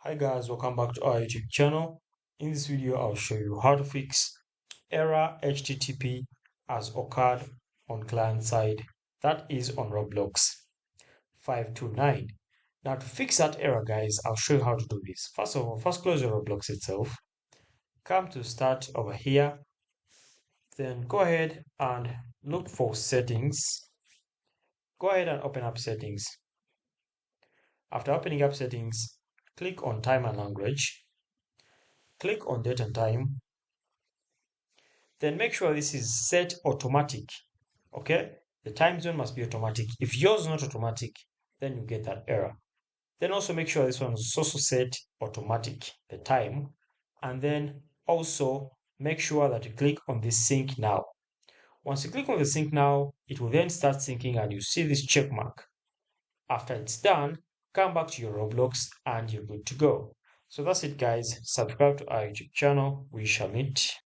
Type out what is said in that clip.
Hi guys, welcome back to our YouTube channel. In this video, I'll show you how to fix error HTTP has occurred on client side, that is on Roblox 529. Now to fix that error guys, I'll show you how to do this. First of all, first close your Roblox itself, come to start over here, then go ahead and look for settings. Go ahead and open up settings. After opening up settings, click on time and language. Click on date and time. Then make sure this is set automatic. Okay? The time zone must be automatic. If yours is not automatic, then you get that error. Then also make sure this one is also set automatic, the time. And then also make sure that you click on the sync now. Once you click on the sync now, it will then start syncing and you see this check mark. After it's done, come back to your Roblox and you're good to go. So that's it guys. Subscribe to our YouTube channel. We shall meet